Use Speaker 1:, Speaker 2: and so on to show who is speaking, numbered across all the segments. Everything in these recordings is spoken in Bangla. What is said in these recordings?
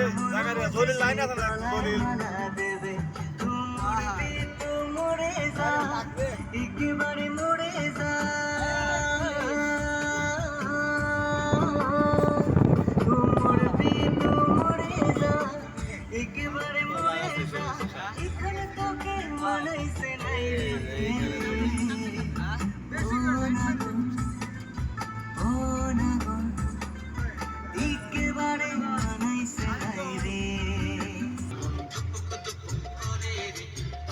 Speaker 1: জায়গা দলিল লাইন আছে না দলিল
Speaker 2: একেবারে মরে যা একেবারে মরে যা এখানে তোকে মানাইছে নাই একেবারে মানাইছে নাই রে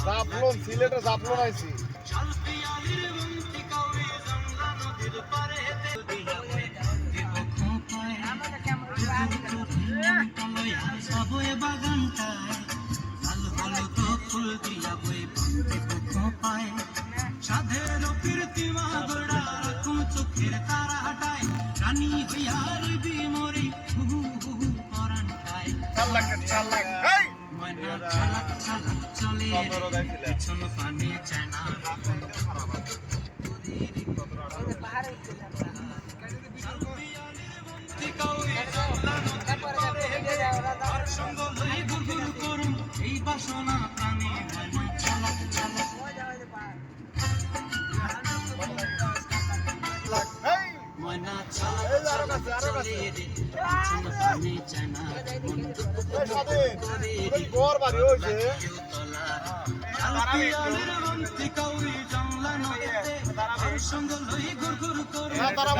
Speaker 1: জাফলন সিলেটে জাফলন আইছি
Speaker 2: সাধের কীর্তিমা গোড়া রকম চোখের তারা হাটায় রানী হইয়ার বিমরে হুহু হুহু পরাণ খায় ময়না ছালাক ছালাক চলে পিছন পানে জানা এই বাসনা প্রাণে ময়না ছালাক ছালাক ময়না ছালাক চলে পিছন পানে জানা
Speaker 1: গোর বাড়ি হইছে
Speaker 2: সঙ্গ লই গুর গুর করে
Speaker 1: তারা